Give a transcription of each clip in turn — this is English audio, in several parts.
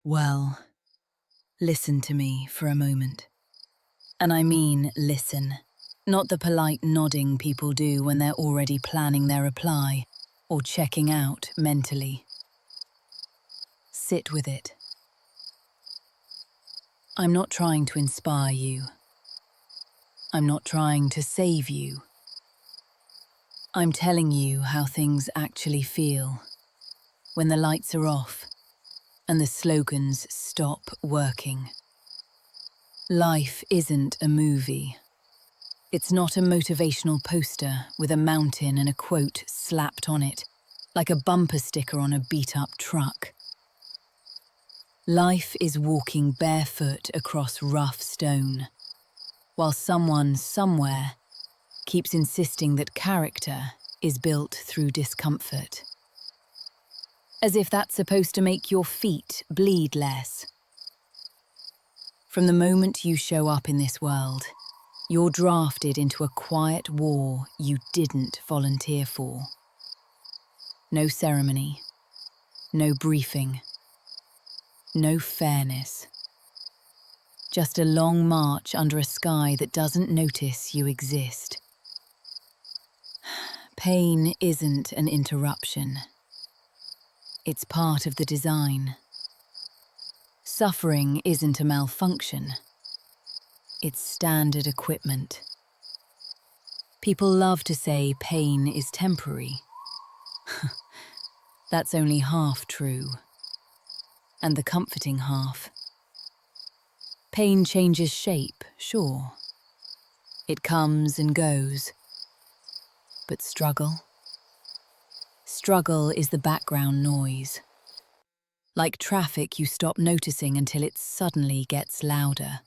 Well, listen to me for a moment. And I mean listen, not the polite nodding people do when they're already planning their reply or checking out mentally. Sit with it. I'm not trying to inspire you. I'm not trying to save you. I'm telling you how things actually feel when the lights are off and the slogans stop working. Life isn't a movie. It's not a motivational poster with a mountain and a quote slapped on it, like a bumper sticker on a beat-up truck. Life is walking barefoot across rough stone, while someone somewhere keeps insisting that character is built through discomfort. As if that's supposed to make your feet bleed less. From the moment you show up in this world, you're drafted into a quiet war you didn't volunteer for. No ceremony, no briefing, no fairness. Just a long march under a sky that doesn't notice you exist. Pain isn't an interruption. It's part of the design. Suffering isn't a malfunction. It's standard equipment. People love to say pain is temporary. That's only half true. And the comforting half. Pain changes shape, sure. It comes and goes. But struggle? Struggle is the background noise. Like traffic you stop noticing until it suddenly gets louder.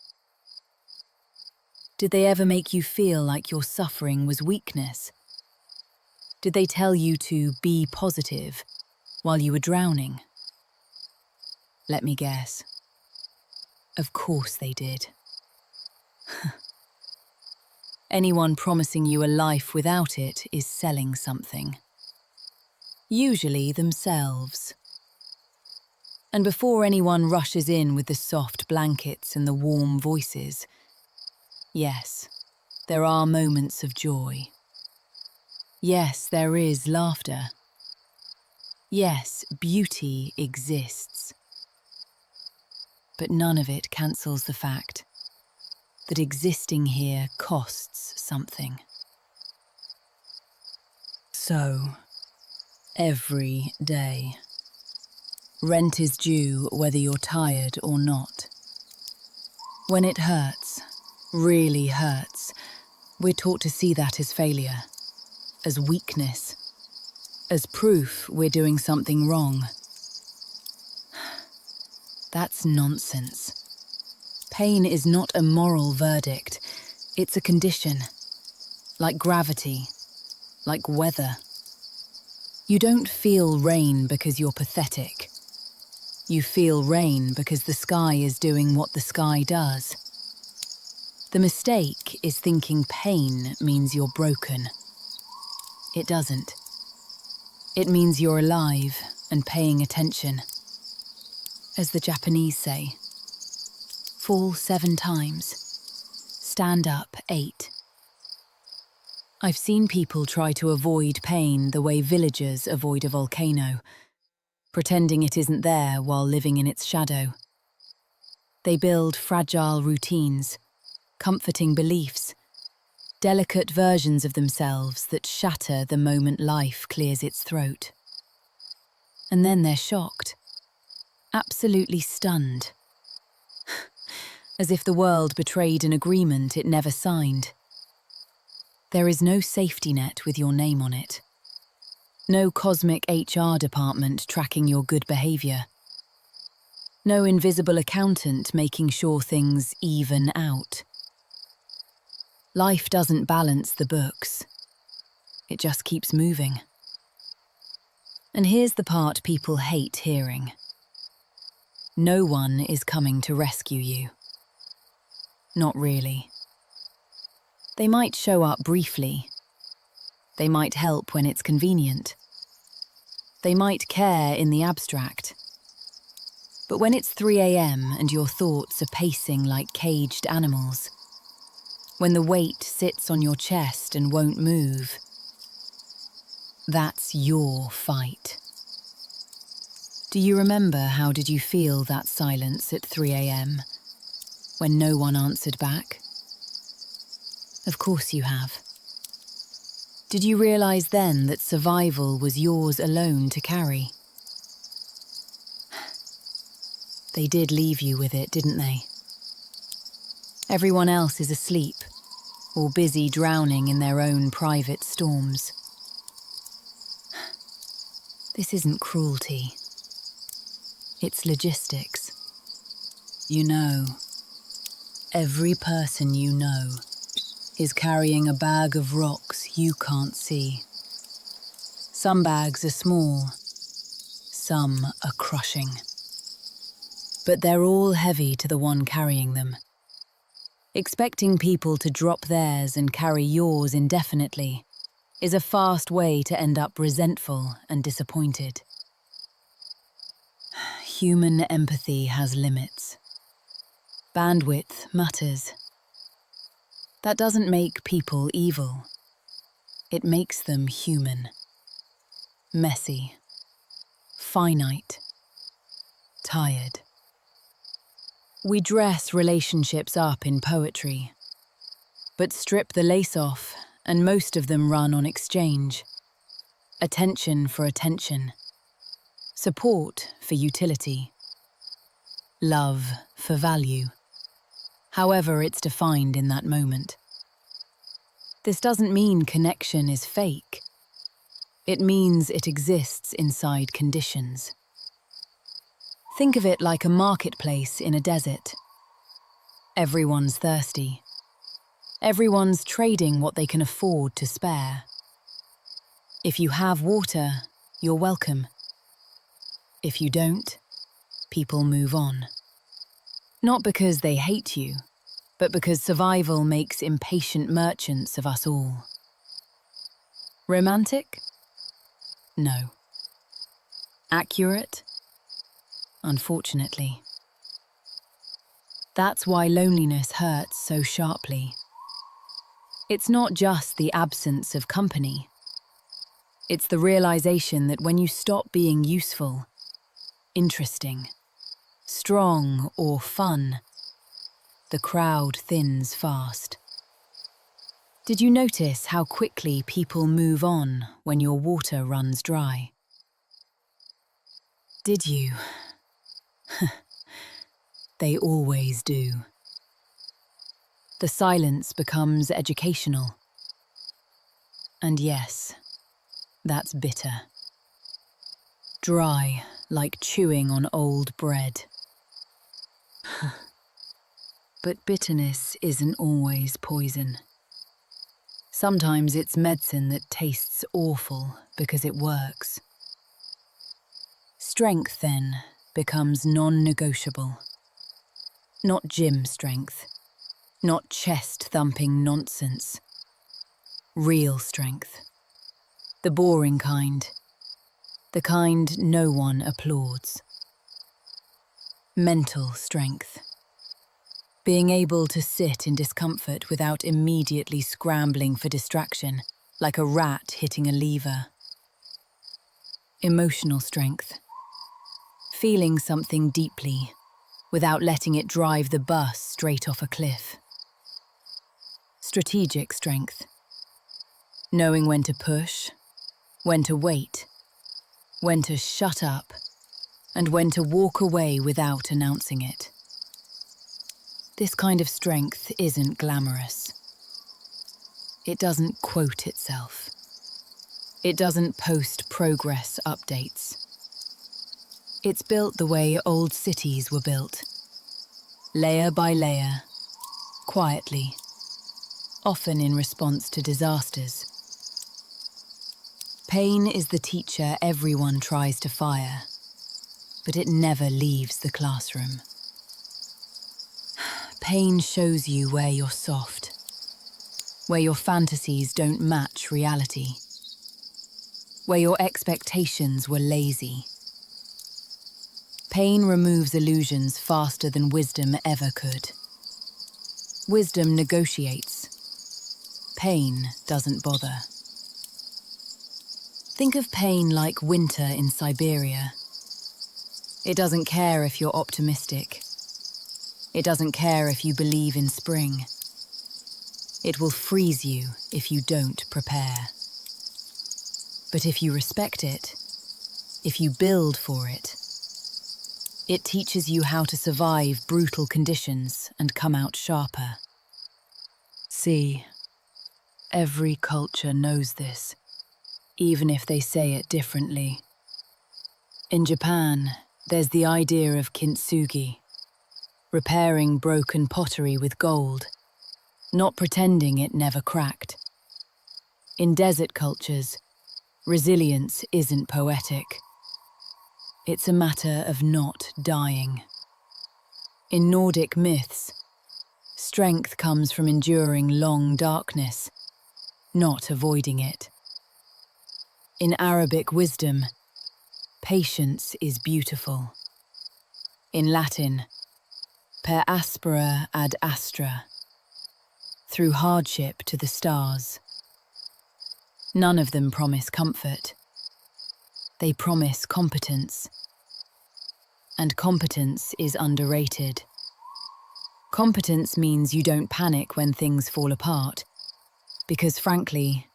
Did they ever make you feel like your suffering was weakness? Did they tell you to be positive while you were drowning? Let me guess. Of course they did. Anyone promising you a life without it is selling something. Usually themselves. And before anyone rushes in with the soft blankets and the warm voices, yes, there are moments of joy. Yes, there is laughter. Yes, beauty exists. But none of it cancels the fact that existing here costs something. So, every day, rent is due whether you're tired or not. When it hurts, really hurts, we're taught to see that as failure, as weakness, as proof we're doing something wrong. That's nonsense. Pain is not a moral verdict, it's a condition. Like gravity, like weather. You don't feel rain because you're pathetic. You feel rain because the sky is doing what the sky does. The mistake is thinking pain means you're broken. It doesn't. It means you're alive and paying attention. As the Japanese say, fall 7 times, stand up 8. I've seen people try to avoid pain the way villagers avoid a volcano, pretending it isn't there while living in its shadow. They build fragile routines, comforting beliefs, delicate versions of themselves that shatter the moment life clears its throat. And then they're shocked, absolutely stunned, as if the world betrayed an agreement it never signed. There is no safety net with your name on it. No cosmic HR department tracking your good behavior. No invisible accountant making sure things even out. Life doesn't balance the books. It just keeps moving. And here's the part people hate hearing. No one is coming to rescue you. Not really. They might show up briefly. They might help when it's convenient. They might care in the abstract. But when it's 3 a.m. and your thoughts are pacing like caged animals, when the weight sits on your chest and won't move, that's your fight. Do you remember how did you feel that silence at 3 a.m. when no one answered back? Of course you have. Did you realize then that survival was yours alone to carry? They did leave you with it, didn't they? Everyone else is asleep, or busy drowning in their own private storms. This isn't cruelty. It's logistics. You know, every person you know is carrying a bag of rocks you can't see. Some bags are small, some are crushing. But they're all heavy to the one carrying them. Expecting people to drop theirs and carry yours indefinitely is a fast way to end up resentful and disappointed. Human empathy has limits. Bandwidth matters. That doesn't make people evil. It makes them human. Messy. Finite. Tired. We dress relationships up in poetry, but strip the lace off and most of them run on exchange. Attention for attention. Support for utility. Love for value. However it's defined in that moment. This doesn't mean connection is fake. It means it exists inside conditions. Think of it like a marketplace in a desert. Everyone's thirsty. Everyone's trading what they can afford to spare. If you have water, you're welcome. If you don't, people move on. Not because they hate you, but because survival makes impatient merchants of us all. Romantic? No. Accurate? Unfortunately. That's why loneliness hurts so sharply. It's not just the absence of company. It's the realization that when you stop being useful, interesting, strong, or fun, the crowd thins fast. Did you notice how quickly people move on when your water runs dry? Did you? They always do. The silence becomes educational. And yes, that's bitter. Dry, like chewing on old bread. But bitterness isn't always poison. Sometimes it's medicine that tastes awful because it works. Strength, then, becomes non-negotiable. Not gym strength, not chest-thumping nonsense. Real strength. The boring kind. The kind no one applauds. Mental strength. Being able to sit in discomfort without immediately scrambling for distraction, like a rat hitting a lever. Emotional strength. Feeling something deeply, without letting it drive the bus straight off a cliff. Strategic strength. Knowing when to push, when to wait, when to shut up, and when to walk away without announcing it. This kind of strength isn't glamorous. It doesn't quote itself. It doesn't post progress updates. It's built the way old cities were built. Layer by layer, quietly, often in response to disasters. Pain is the teacher everyone tries to fire, but it never leaves the classroom. Pain shows you where you're soft, where your fantasies don't match reality, where your expectations were lazy. Pain removes illusions faster than wisdom ever could. Wisdom negotiates. Pain doesn't bother. Think of pain like winter in Siberia. It doesn't care if you're optimistic. It doesn't care if you believe in spring. It will freeze you if you don't prepare. But if you respect it, if you build for it, it teaches you how to survive brutal conditions and come out sharper. See, every culture knows this, even if they say it differently. In Japan, there's the idea of kintsugi, repairing broken pottery with gold, not pretending it never cracked. In desert cultures, resilience isn't poetic. It's a matter of not dying. In Nordic myths, strength comes from enduring long darkness, not avoiding it. In Arabic wisdom, patience is beautiful. In Latin, per aspera ad astra, through hardship to the stars. None of them promise comfort. They promise competence. And competence is underrated. Competence means you don't panic when things fall apart, because frankly,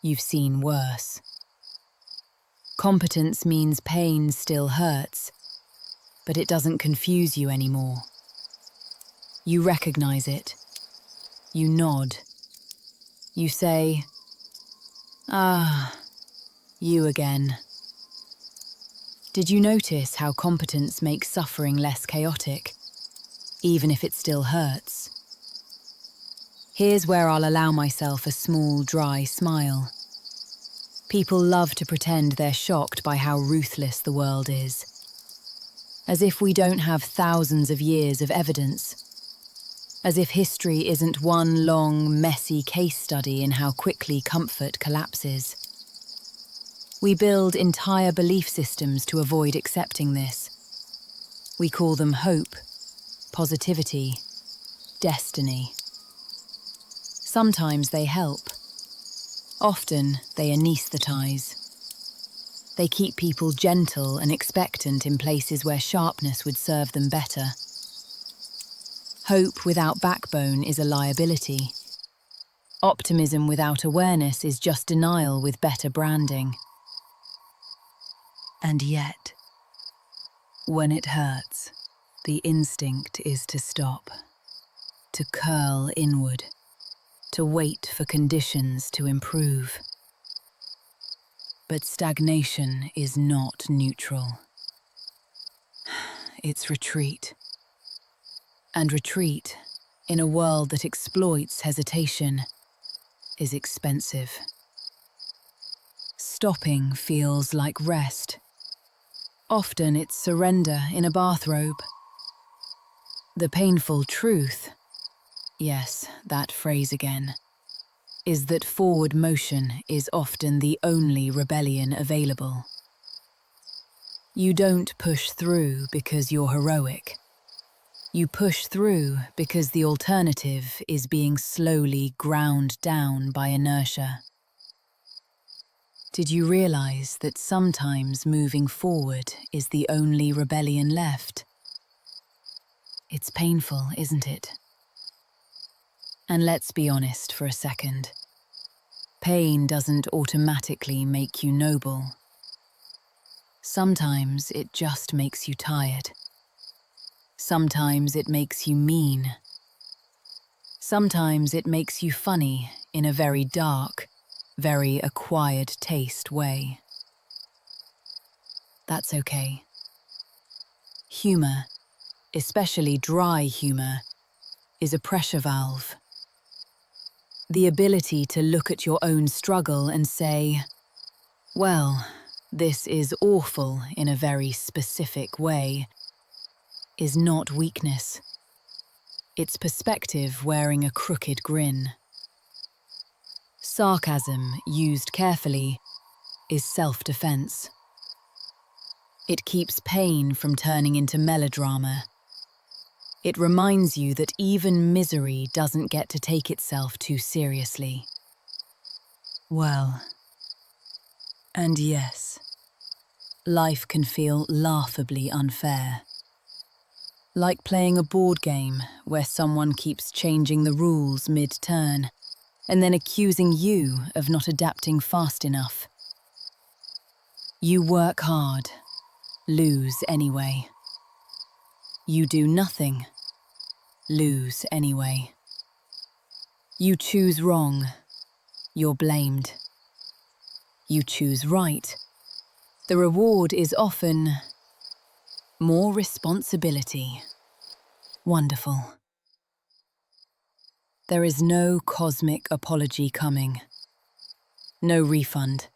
you've seen worse. Competence means pain still hurts, but it doesn't confuse you anymore. You recognize it. You nod. You say, "Ah, you again." Did you notice how competence makes suffering less chaotic, even if it still hurts? Here's where I'll allow myself a small, dry smile. People love to pretend they're shocked by how ruthless the world is, as if we don't have thousands of years of evidence, as if history isn't one long, messy case study in how quickly comfort collapses. We build entire belief systems to avoid accepting this. We call them hope, positivity, destiny. Sometimes they help. Often they anesthetize. They keep people gentle and expectant in places where sharpness would serve them better. Hope without backbone is a liability. Optimism without awareness is just denial with better branding. And yet, when it hurts, the instinct is to stop, to curl inward, to wait for conditions to improve. But stagnation is not neutral. It's retreat. And retreat, in a world that exploits hesitation, is expensive. Stopping feels like rest. Often it's surrender in a bathrobe. The painful truth, yes, that phrase again, is that forward motion is often the only rebellion available. You don't push through because you're heroic. You push through because the alternative is being slowly ground down by inertia. Did you realize that sometimes moving forward is the only rebellion left? It's painful, isn't it? And let's be honest for a second. Pain doesn't automatically make you noble. Sometimes it just makes you tired. Sometimes it makes you mean. Sometimes it makes you funny in a very dark, very acquired taste way. That's okay. Humor, especially dry humor, is a pressure valve. The ability to look at your own struggle and say, well, this is awful in a very specific way, is not weakness. It's perspective wearing a crooked grin. Sarcasm, used carefully, is self-defense. It keeps pain from turning into melodrama. It reminds you that even misery doesn't get to take itself too seriously. Well, and yes, life can feel laughably unfair. Like playing a board game where someone keeps changing the rules mid-turn and then accusing you of not adapting fast enough. You work hard, lose anyway. You do nothing, lose anyway. You choose wrong, you're blamed. You choose right. The reward is often more responsibility. Wonderful. There is no cosmic apology coming. No refund.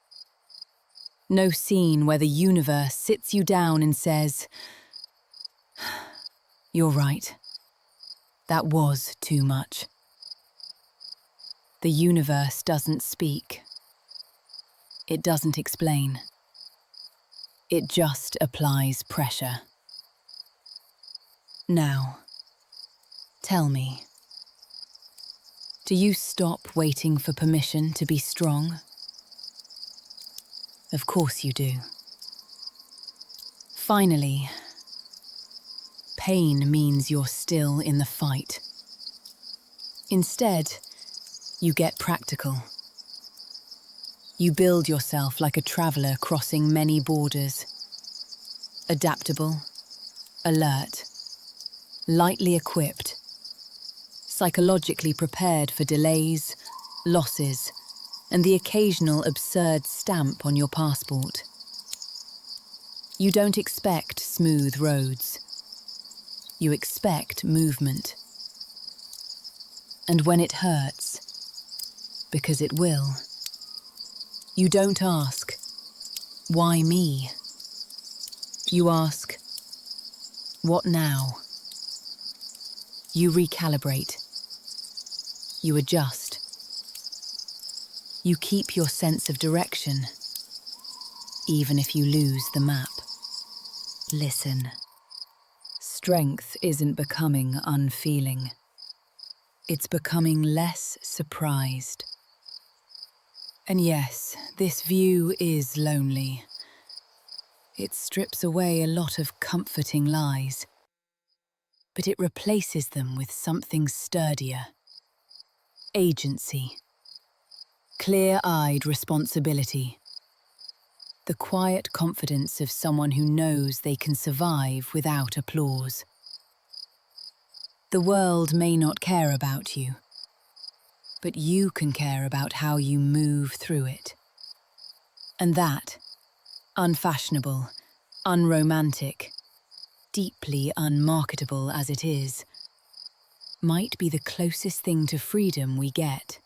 No scene where the universe sits you down and says, "You're right. That was too much." The universe doesn't speak. It doesn't explain. It just applies pressure. Now, tell me, do you stop waiting for permission to be strong? Of course you do. Finally, pain means you're still in the fight. Instead, you get practical. You build yourself like a traveler crossing many borders. Adaptable, alert, lightly equipped, psychologically prepared for delays, losses, and the occasional absurd stamp on your passport. You don't expect smooth roads. You expect movement. And when it hurts, because it will, you don't ask, "Why me?" You ask, "What now?" You recalibrate. You adjust. You keep your sense of direction, even if you lose the map. Listen. Strength isn't becoming unfeeling. It's becoming less surprised. And yes, this view is lonely. It strips away a lot of comforting lies, but it replaces them with something sturdier. Agency. Clear-eyed responsibility. The quiet confidence of someone who knows they can survive without applause. The world may not care about you, but you can care about how you move through it. And that, unfashionable, unromantic, deeply unmarketable as it is, might be the closest thing to freedom we get.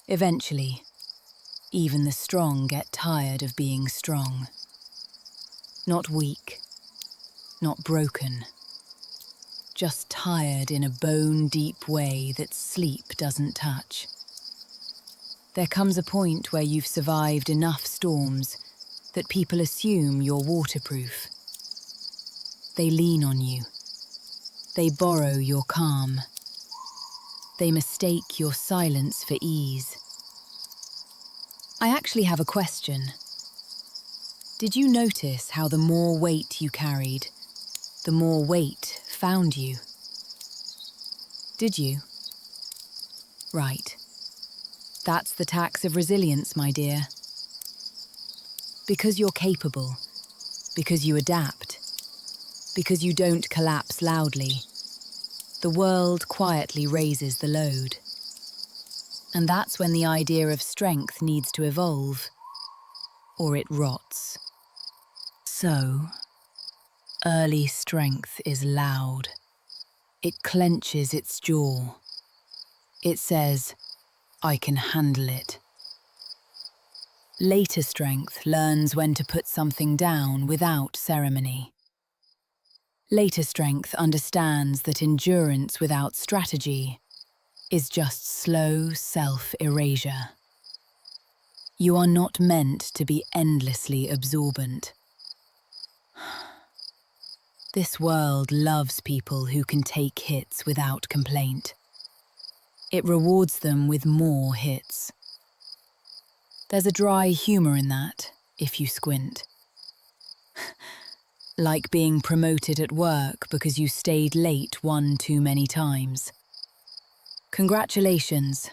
Eventually, even the strong get tired of being strong. Not weak, not broken, just tired in a bone-deep way that sleep doesn't touch. There comes a point where you've survived enough storms that people assume you're waterproof. They lean on you. They borrow your calm. They mistake your silence for ease. I actually have a question. Did you notice how the more weight you carried, the more weight found you? Did you? Right. That's the tax of resilience, my dear. Because you're capable, because you adapt, because you don't collapse loudly, the world quietly raises the load. And that's when the idea of strength needs to evolve, or it rots. So, early strength is loud. It clenches its jaw. It says, "I can handle it." Later strength learns when to put something down without ceremony. Later strength understands that endurance without strategy is just slow self-erasure. You are not meant to be endlessly absorbent. This world loves people who can take hits without complaint. It rewards them with more hits. There's a dry humor in that, if you squint. Like being promoted at work because you stayed late one too many times. Congratulations,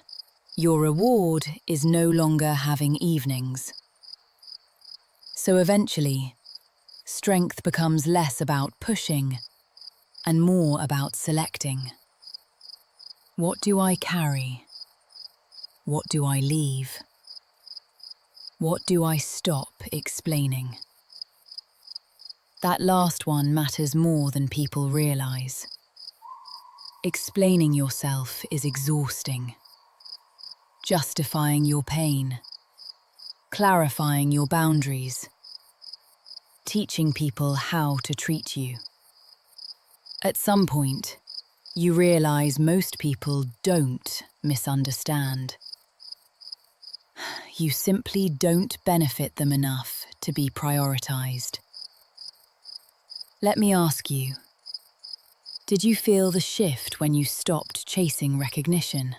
your reward is no longer having evenings. So eventually, strength becomes less about pushing and more about selecting. What do I carry? What do I leave? What do I stop explaining? That last one matters more than people realize. Explaining yourself is exhausting. Justifying your pain. Clarifying your boundaries. Teaching people how to treat you. At some point, you realize most people don't misunderstand. You simply don't benefit them enough to be prioritized. Let me ask you, did you feel the shift when you stopped chasing recognition?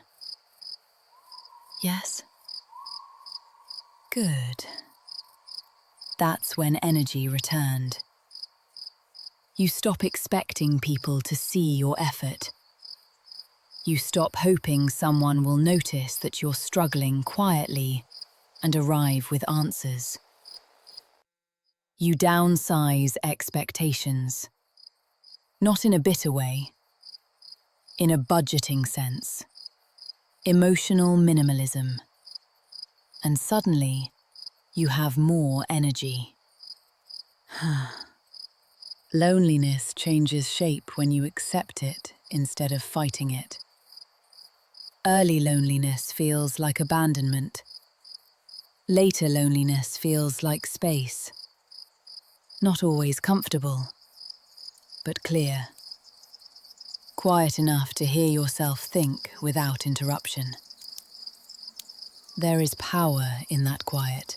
Yes? Good. That's when energy returned. You stop expecting people to see your effort. You stop hoping someone will notice that you're struggling quietly and arrive with answers. You downsize expectations. Not in a bitter way, in a budgeting sense. Emotional minimalism. And suddenly, you have more energy. Loneliness changes shape when you accept it instead of fighting it. Early loneliness feels like abandonment. Later loneliness feels like space. Not always comfortable, but clear. Quiet enough to hear yourself think without interruption. There is power in that quiet.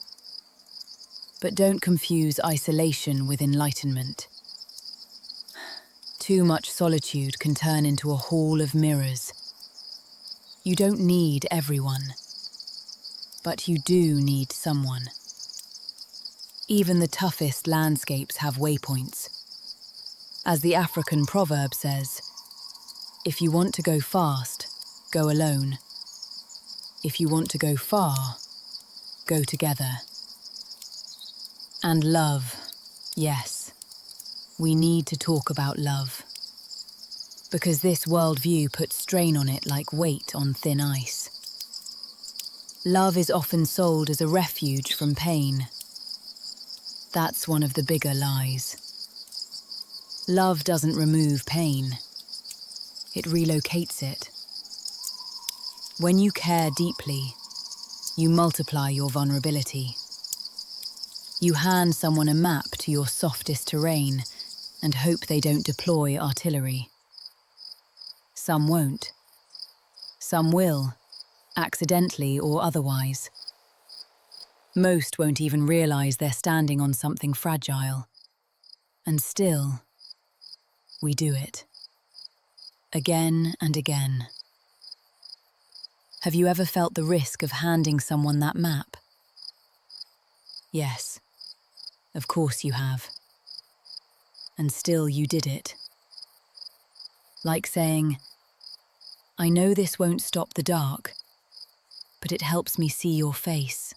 But don't confuse isolation with enlightenment. Too much solitude can turn into a hall of mirrors. You don't need everyone, but you do need someone. Even the toughest landscapes have waypoints. As the African proverb says, if you want to go fast, go alone. If you want to go far, go together. And love, yes, we need to talk about love. Because this worldview puts strain on it like weight on thin ice. Love is often sold as a refuge from pain. That's one of the bigger lies. Love doesn't remove pain. It relocates it. When you care deeply, you multiply your vulnerability. You hand someone a map to your softest terrain and hope they don't deploy artillery. Some won't. Some will, accidentally or otherwise. Most won't even realize they're standing on something fragile. And still, we do it. Again and again. Have you ever felt the risk of handing someone that map? Yes, of course you have. And still you did it. Like saying, I know this won't stop the dark, but it helps me see your face.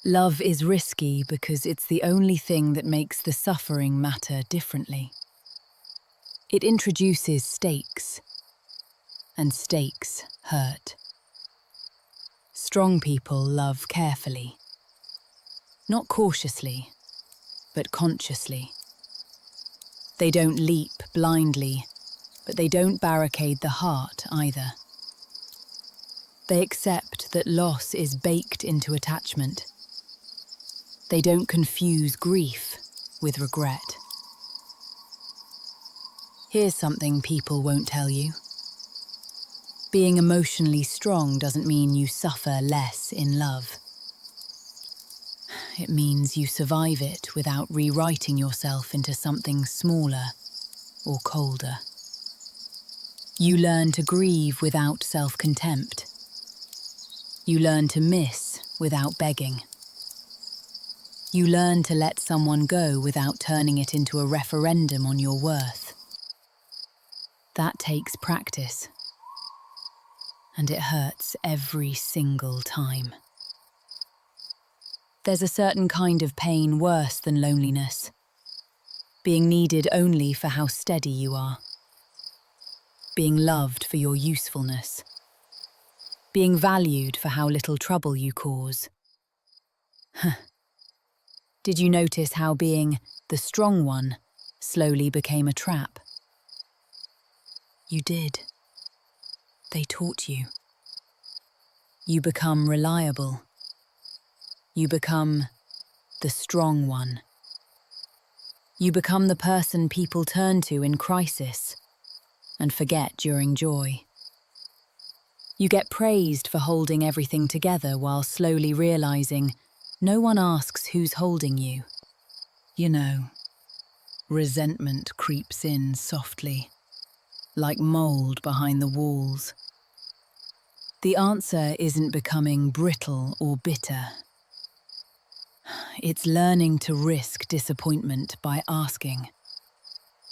Love is risky because it's the only thing that makes the suffering matter differently. It introduces stakes, and stakes hurt. Strong people love carefully. Not cautiously, but consciously. They don't leap blindly, but they don't barricade the heart either. They accept that loss is baked into attachment. They don't confuse grief with regret. Here's something people won't tell you. Being emotionally strong doesn't mean you suffer less in love. It means you survive it without rewriting yourself into something smaller or colder. You learn to grieve without self-contempt. You learn to miss without begging. You learn to let someone go without turning it into a referendum on your worth. That takes practice, and it hurts every single time. There's a certain kind of pain worse than loneliness, being needed only for how steady you are, being loved for your usefulness, being valued for how little trouble you cause. Did you notice how being the strong one slowly became a trap? You did. They taught you. You become reliable. You become the strong one. You become the person people turn to in crisis and forget during joy. You get praised for holding everything together while slowly realizing no one asks who's holding you. You know, resentment creeps in softly, like mold behind the walls. The answer isn't becoming brittle or bitter. It's learning to risk disappointment by asking,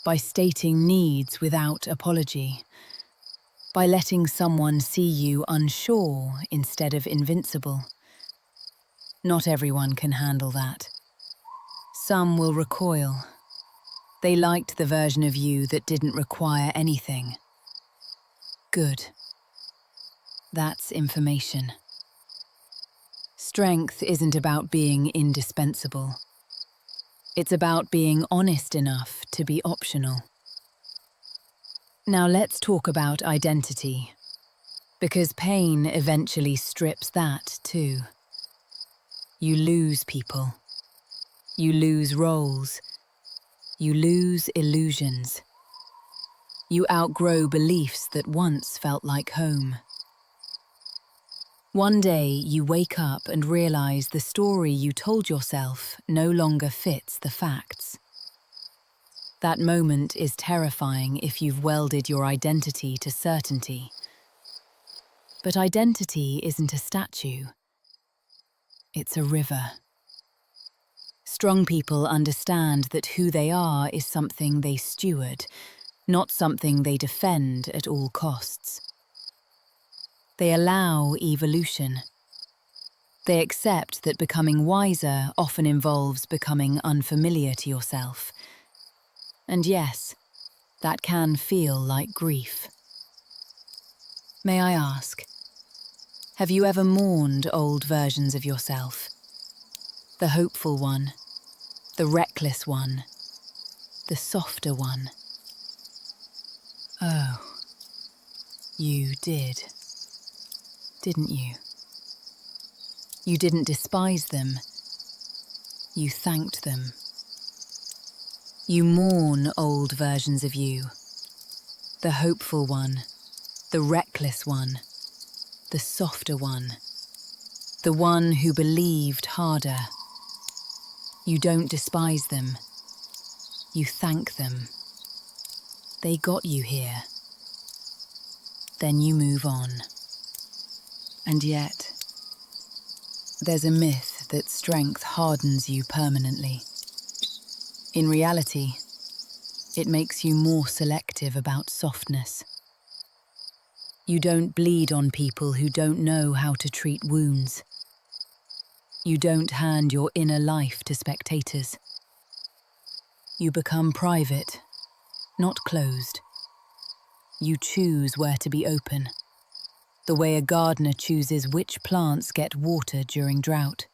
by stating needs without apology, by letting someone see you unsure instead of invincible. Not everyone can handle that. Some will recoil. They liked the version of you that didn't require anything. Good. That's information. Strength isn't about being indispensable. It's about being honest enough to be optional. Now let's talk about identity, because pain eventually strips that too. You lose people. You lose roles. You lose illusions. You outgrow beliefs that once felt like home. One day you wake up and realize the story you told yourself no longer fits the facts. That moment is terrifying if you've welded your identity to certainty. But identity isn't a statue. It's a river. Strong people understand that who they are is something they steward, not something they defend at all costs. They allow evolution. They accept that becoming wiser often involves becoming unfamiliar to yourself. And yes, that can feel like grief. May I ask, have you ever mourned old versions of yourself? The hopeful one, the reckless one, the softer one. Oh, you did, didn't you? You didn't despise them. You thanked them. You mourn old versions of you. The hopeful one, the reckless one, the softer one, the one who believed harder. You don't despise them. You thank them. They got you here. Then you move on. And yet, there's a myth that strength hardens you permanently. In reality, it makes you more selective about softness. You don't bleed on people who don't know how to treat wounds. You don't hand your inner life to spectators. You become private, not closed. You choose where to be open, the way a gardener chooses which plants get water during drought.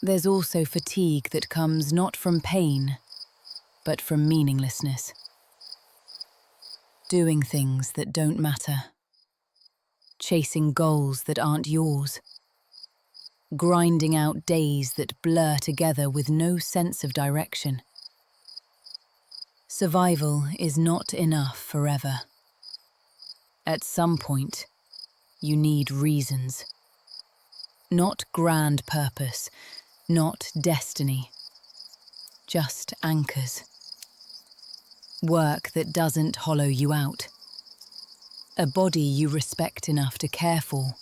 There's also fatigue that comes not from pain, but from meaninglessness. Doing things that don't matter. Chasing goals that aren't yours. Grinding out days that blur together with no sense of direction. Survival is not enough forever. At some point, you need reasons. Not grand purpose, not destiny, just anchors. Work that doesn't hollow you out. A body you respect enough to care for.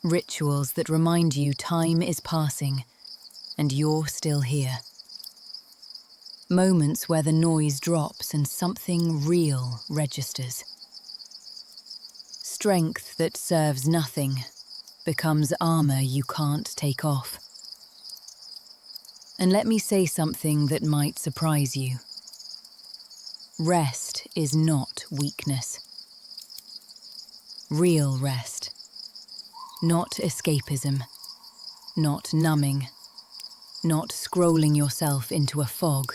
Rituals that remind you time is passing and you're still here. Moments where the noise drops and something real registers. Strength that serves nothing becomes armor you can't take off. And let me say something that might surprise you. Rest is not weakness. Real rest. Not escapism. Not numbing. Not scrolling yourself into a fog.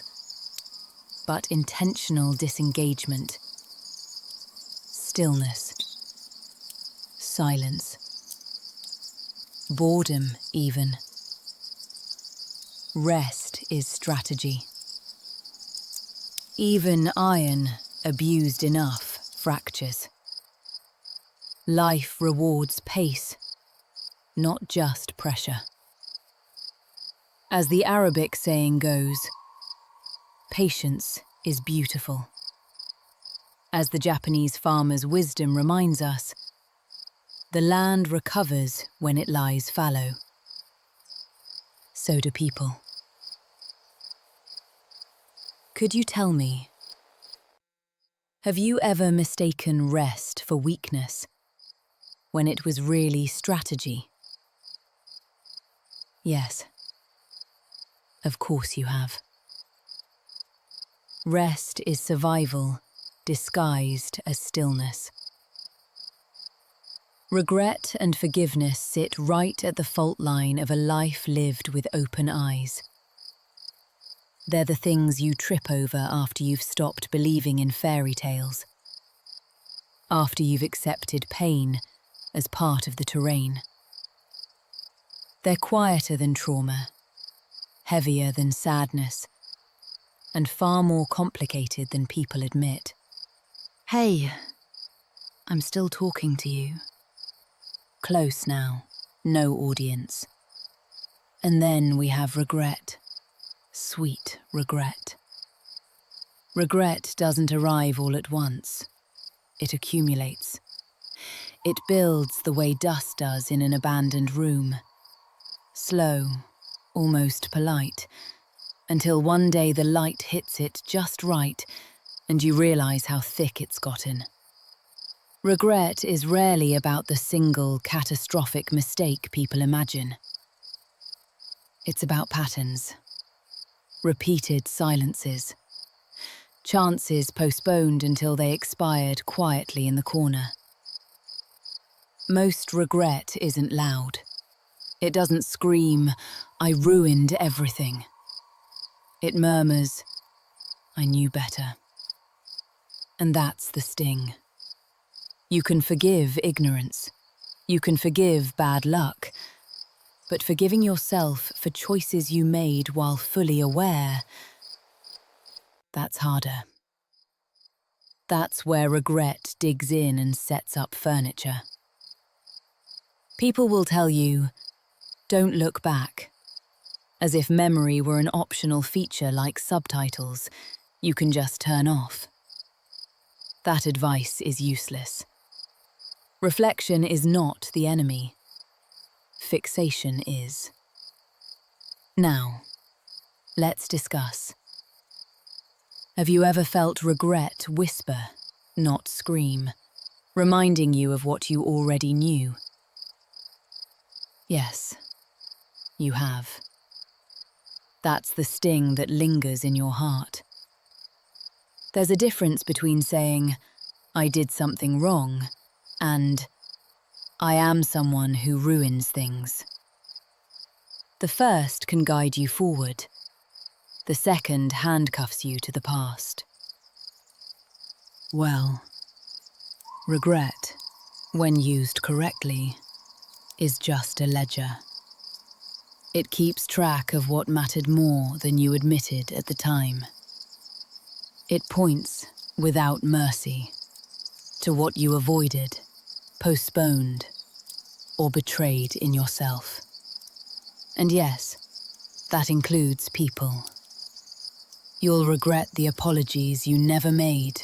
But intentional disengagement. Stillness. Silence. Boredom, even. Rest is strategy. Even iron, abused enough, fractures. Life rewards pace, not just pressure. As the Arabic saying goes, patience is beautiful. As the Japanese farmer's wisdom reminds us, the land recovers when it lies fallow. So do people. Could you tell me, have you ever mistaken rest for weakness when it was really strategy? Yes, of course you have. Rest is survival disguised as stillness. Regret and forgiveness sit right at the fault line of a life lived with open eyes. They're the things you trip over after you've stopped believing in fairy tales. After you've accepted pain as part of the terrain. They're quieter than trauma, heavier than sadness, and far more complicated than people admit. Hey, I'm still talking to you. Close now, no audience. And then we have regret. Sweet regret. Regret doesn't arrive all at once. It accumulates. It builds the way dust does in an abandoned room. Slow, almost polite, until one day the light hits it just right and you realize how thick it's gotten. Regret is rarely about the single catastrophic mistake people imagine. It's about patterns, repeated silences, chances postponed until they expired quietly in the corner. Most regret isn't loud. It doesn't scream, "I ruined everything." It murmurs, "I knew better." And that's the sting. You can forgive ignorance. You can forgive bad luck. But forgiving yourself for choices you made while fully aware, that's harder. That's where regret digs in and sets up furniture. People will tell you, don't look back, as if memory were an optional feature like subtitles you can just turn off. That advice is useless. Reflection is not the enemy. Fixation is. Now, let's discuss. Have you ever felt regret whisper, not scream, reminding you of what you already knew? Yes, you have. That's the sting that lingers in your heart. There's a difference between saying, "I did something wrong," and "I am someone who ruins things." The first can guide you forward. The second handcuffs you to the past. Well, regret, when used correctly, is just a ledger. It keeps track of what mattered more than you admitted at the time. It points, without mercy, to what you avoided, postponed, or betrayed in yourself. And yes, that includes people. You'll regret the apologies you never made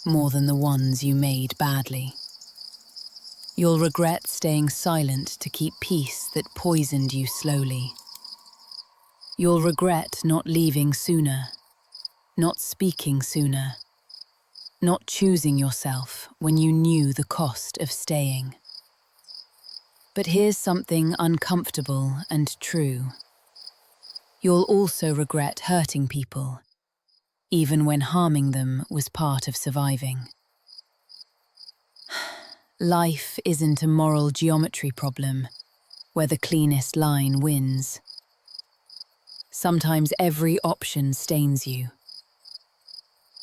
more than the ones you made badly. You'll regret staying silent to keep peace that poisoned you slowly. You'll regret not leaving sooner, not speaking sooner, not choosing yourself when you knew the cost of staying. But here's something uncomfortable and true. You'll also regret hurting people, even when harming them was part of surviving. Life isn't a moral geometry problem where the cleanest line wins. Sometimes every option stains you.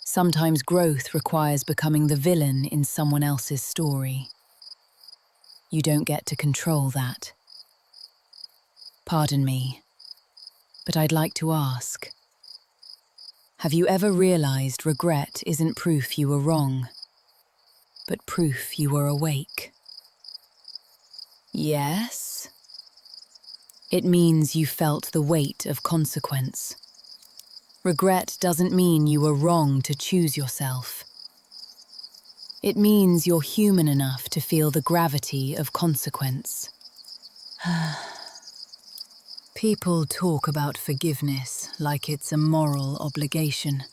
Sometimes growth requires becoming the villain in someone else's story. You don't get to control that. Pardon me, but I'd like to ask, have you ever realized regret isn't proof you were wrong, but proof you were awake? Yes? It means you felt the weight of consequence. Regret doesn't mean you were wrong to choose yourself. It means you're human enough to feel the gravity of consequence. People talk about forgiveness like it's a moral obligation,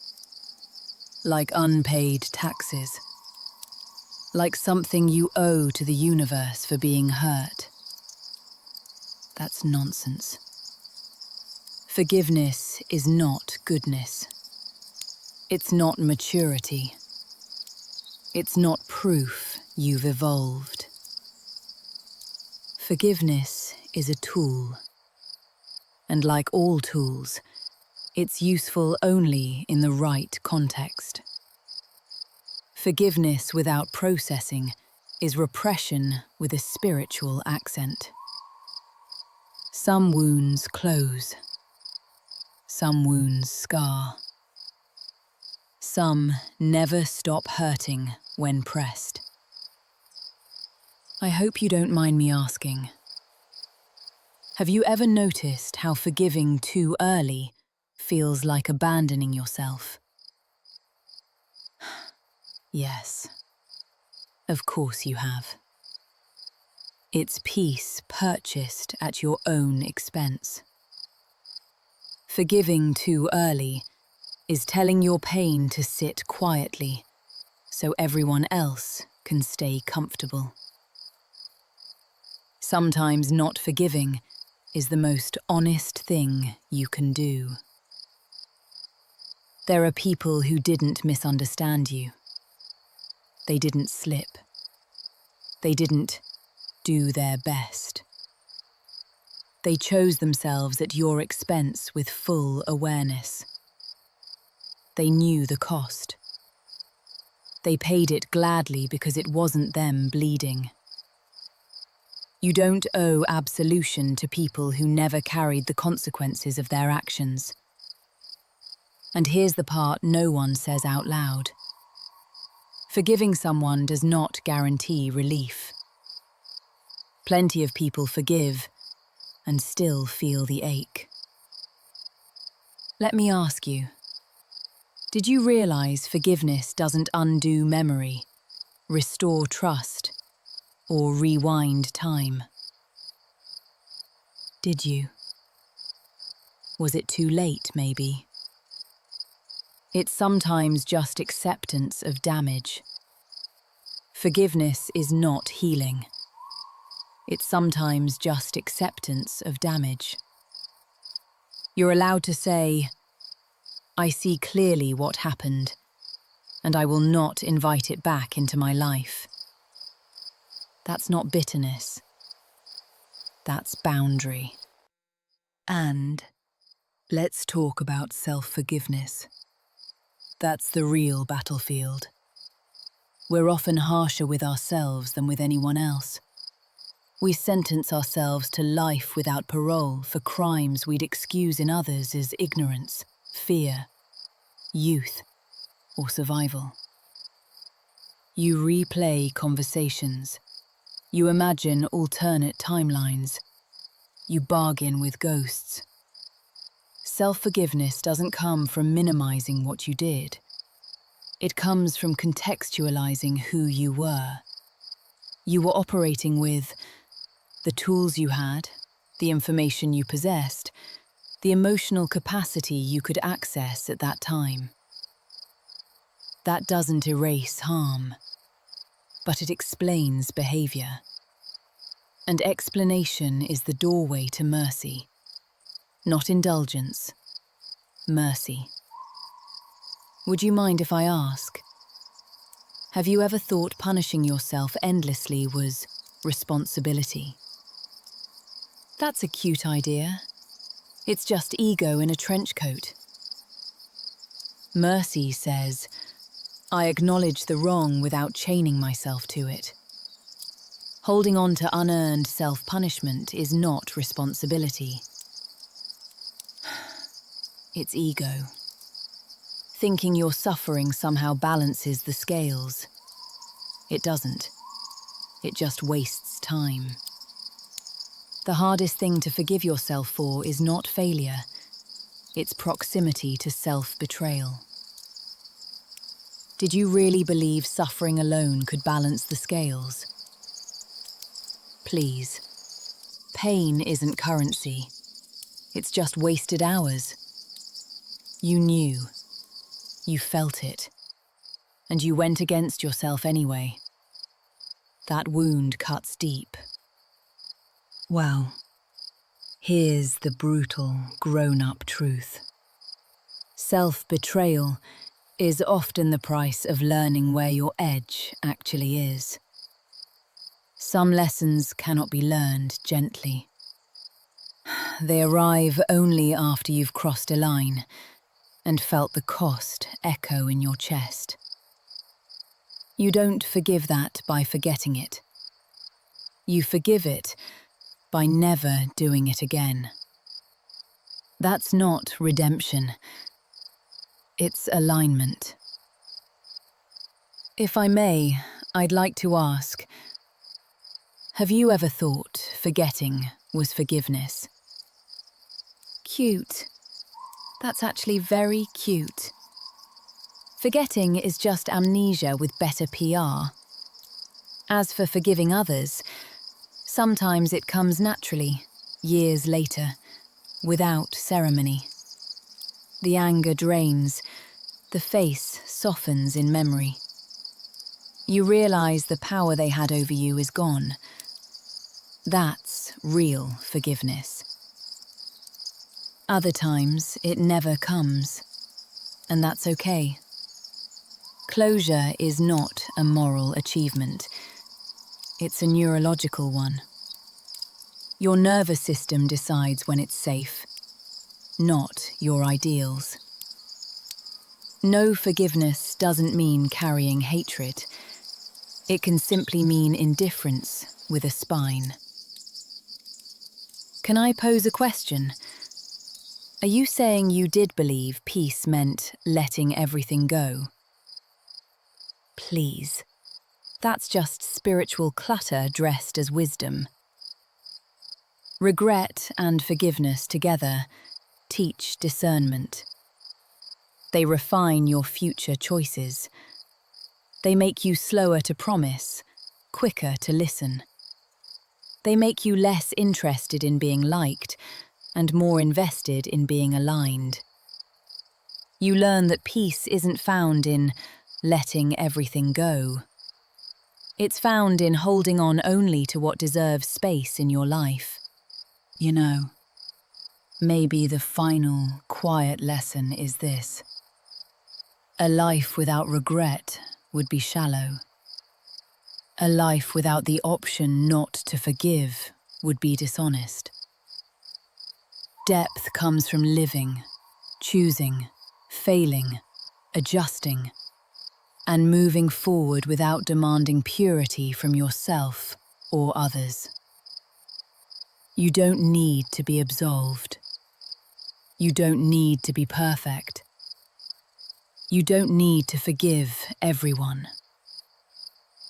like unpaid taxes, like something you owe to the universe for being hurt. That's nonsense. Forgiveness is not goodness. It's not maturity. It's not proof you've evolved. Forgiveness is a tool. And like all tools, it's useful only in the right context. Forgiveness without processing is repression with a spiritual accent. Some wounds close. Some wounds scar. Some never stop hurting when pressed. I hope you don't mind me asking. Have you ever noticed how forgiving too early feels like abandoning yourself? Yes, of course you have. It's peace purchased at your own expense. Forgiving too early is telling your pain to sit quietly so everyone else can stay comfortable. Sometimes not forgiving is the most honest thing you can do. There are people who didn't misunderstand you. They didn't slip. They didn't do their best. They chose themselves at your expense with full awareness. They knew the cost. They paid it gladly because it wasn't them bleeding. You don't owe absolution to people who never carried the consequences of their actions. And here's the part no one says out loud. Forgiving someone does not guarantee relief. Plenty of people forgive and still feel the ache. Let me ask you, did you realize forgiveness doesn't undo memory, restore trust, or rewind time? Did you? Was it too late, maybe? It's sometimes just acceptance of damage. Forgiveness is not healing. It's sometimes just acceptance of damage. You're allowed to say, I see clearly what happened, and I will not invite it back into my life. That's not bitterness. That's boundary. And let's talk about self-forgiveness. That's the real battlefield. We're often harsher with ourselves than with anyone else. We sentence ourselves to life without parole for crimes we'd excuse in others as ignorance, fear, youth, or survival. You replay conversations. You imagine alternate timelines. You bargain with ghosts. Self-forgiveness doesn't come from minimizing what you did. It comes from contextualizing who you were. You were operating with the tools you had, the information you possessed, the emotional capacity you could access at that time. That doesn't erase harm, but it explains behavior. And explanation is the doorway to mercy. Not indulgence, mercy. Would you mind if I ask? Have you ever thought punishing yourself endlessly was responsibility? That's a cute idea. It's just ego in a trench coat. Mercy says, I acknowledge the wrong without chaining myself to it. Holding on to unearned self-punishment is not responsibility. It's ego. Thinking your suffering somehow balances the scales. It doesn't. It just wastes time. The hardest thing to forgive yourself for is not failure. It's proximity to self-betrayal. Did you really believe suffering alone could balance the scales? Please. Pain isn't currency. It's just wasted hours. You knew. You felt it. And you went against yourself anyway. That wound cuts deep. Well, here's the brutal, grown-up truth. Self-betrayal is often the price of learning where your edge actually is. Some lessons cannot be learned gently. They arrive only after you've crossed a line and felt the cost echo in your chest. You don't forgive that by forgetting it. You forgive it by never doing it again. That's not redemption. It's alignment. If I may, I'd like to ask, have you ever thought forgetting was forgiveness? Cute. That's actually very cute. Forgetting is just amnesia with better PR. As for forgiving others, sometimes it comes naturally, years later, without ceremony. The anger drains, the face softens in memory. You realize the power they had over you is gone. That's real forgiveness. Other times, it never comes, and that's okay. Closure is not a moral achievement. It's a neurological one. Your nervous system decides when it's safe, not your ideals. No forgiveness doesn't mean carrying hatred. It can simply mean indifference with a spine. Can I pose a question? Are you saying you did believe peace meant letting everything go? Please. That's just spiritual clutter dressed as wisdom. Regret and forgiveness together teach discernment. They refine your future choices. They make you slower to promise, quicker to listen. They make you less interested in being liked and more invested in being aligned. You learn that peace isn't found in letting everything go. It's found in holding on only to what deserves space in your life. You know, maybe the final, quiet lesson is this. A life without regret would be shallow. A life without the option not to forgive would be dishonest. Depth comes from living, choosing, failing, adjusting, and moving forward without demanding purity from yourself or others. You don't need to be absolved. You don't need to be perfect. You don't need to forgive everyone.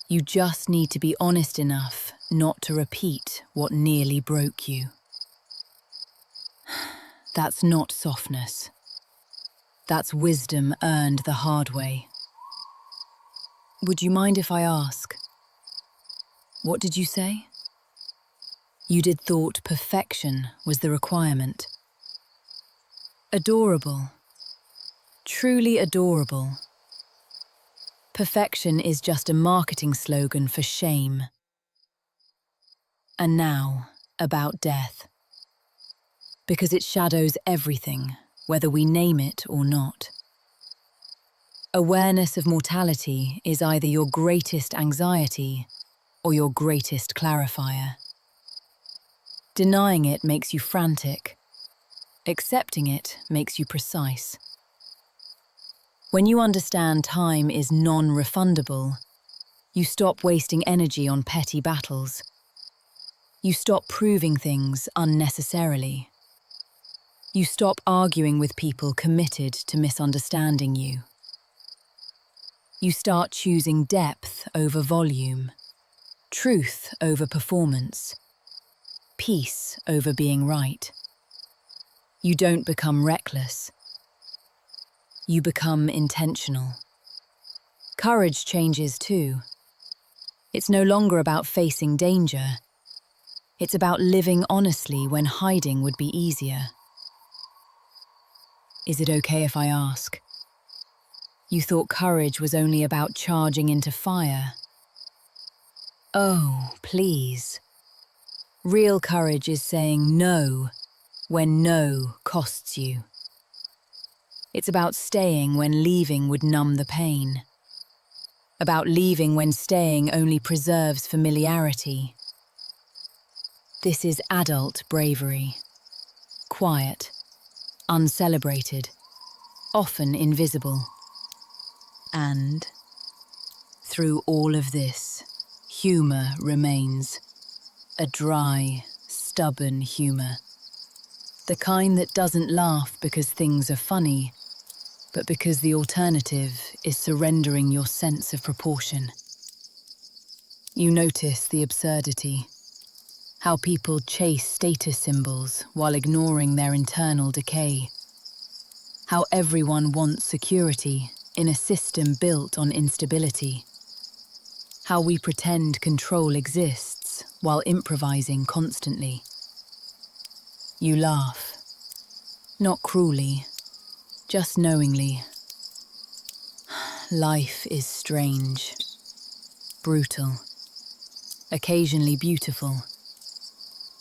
You just need to be honest enough not to repeat what nearly broke you. That's not softness. That's wisdom earned the hard way. Would you mind if I ask? What did you say? You thought perfection was the requirement. Adorable. Truly adorable. Perfection is just a marketing slogan for shame. And now, about death. Because it shadows everything, whether we name it or not. Awareness of mortality is either your greatest anxiety or your greatest clarifier. Denying it makes you frantic. Accepting it makes you precise. When you understand time is non-refundable, you stop wasting energy on petty battles. You stop proving things unnecessarily. You stop arguing with people committed to misunderstanding you. You start choosing depth over volume, truth over performance, peace over being right. You don't become reckless. You become intentional. Courage changes too. It's no longer about facing danger. It's about living honestly when hiding would be easier. Is it okay if I ask? You thought courage was only about charging into fire. Oh, please. Real courage is saying no when no costs you. It's about staying when leaving would numb the pain. About leaving when staying only preserves familiarity. This is adult bravery. Quiet, uncelebrated, often invisible. And, through all of this, humour remains. A dry, stubborn humour. The kind that doesn't laugh because things are funny, but because the alternative is surrendering your sense of proportion. You notice the absurdity. How people chase status symbols while ignoring their internal decay. How everyone wants security in a system built on instability. How we pretend control exists while improvising constantly. You laugh. Not cruelly, just knowingly. Life is strange, brutal, occasionally beautiful,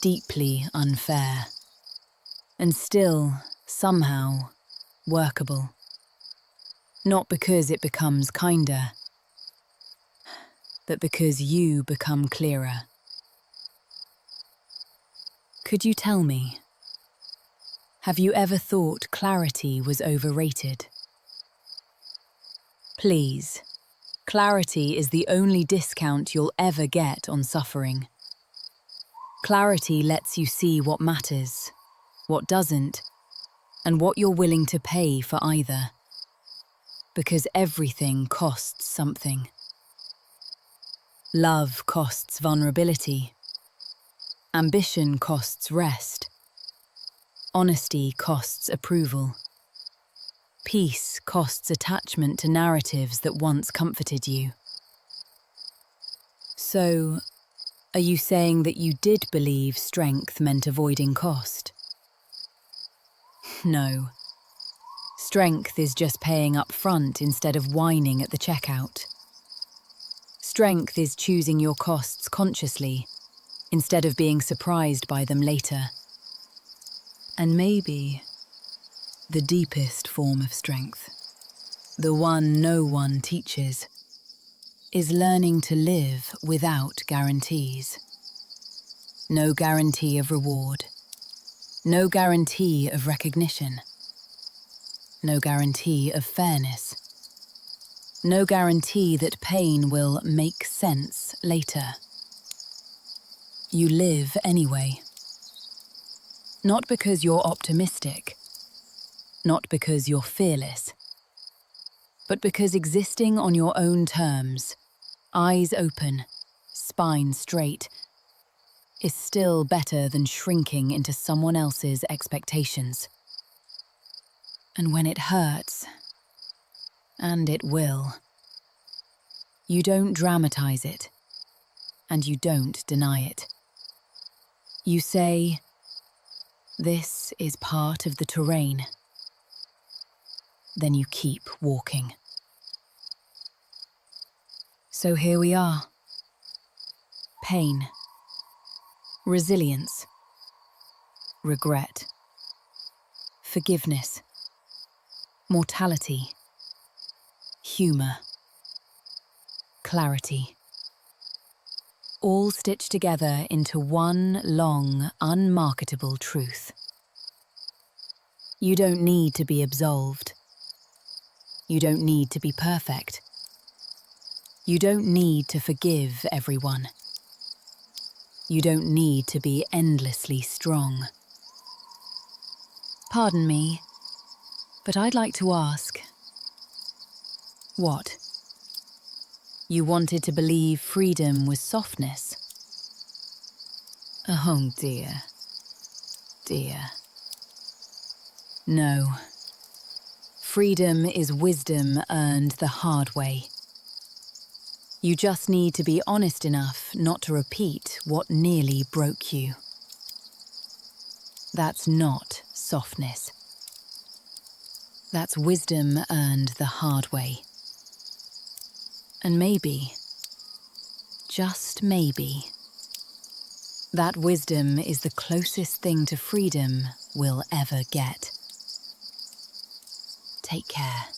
deeply unfair, and still, somehow, workable. Not because it becomes kinder, but because you become clearer. Could you tell me, have you ever thought clarity was overrated? Please, clarity is the only discount you'll ever get on suffering. Clarity lets you see what matters, what doesn't, and what you're willing to pay for either. Because everything costs something. Love costs vulnerability. Ambition costs rest. Honesty costs approval. Peace costs attachment to narratives that once comforted you. So, are you saying that you did believe strength meant avoiding cost? No. Strength is just paying up front instead of whining at the checkout. Strength is choosing your costs consciously instead of being surprised by them later. And maybe the deepest form of strength, the one no one teaches, is learning to live without guarantees. No guarantee of reward. No guarantee of recognition. No guarantee of fairness. No guarantee that pain will make sense later. You live anyway. Not because you're optimistic, not because you're fearless, but because existing on your own terms, eyes open, spine straight, is still better than shrinking into someone else's expectations. And when it hurts, and it will, you don't dramatize it, and you don't deny it. You say, "This is part of the terrain." Then you keep walking. So here we are. Pain, resilience, regret, forgiveness, mortality, humor, clarity. All stitched together into one long, unmarketable truth. You don't need to be absolved. You don't need to be perfect. You don't need to forgive everyone. You don't need to be endlessly strong. Pardon me, but I'd like to ask, what? You wanted to believe freedom was softness? Oh dear, dear. No. Freedom is wisdom earned the hard way. You just need to be honest enough not to repeat what nearly broke you. That's not softness. That's wisdom earned the hard way. And maybe, just maybe, that wisdom is the closest thing to freedom we'll ever get. Take care.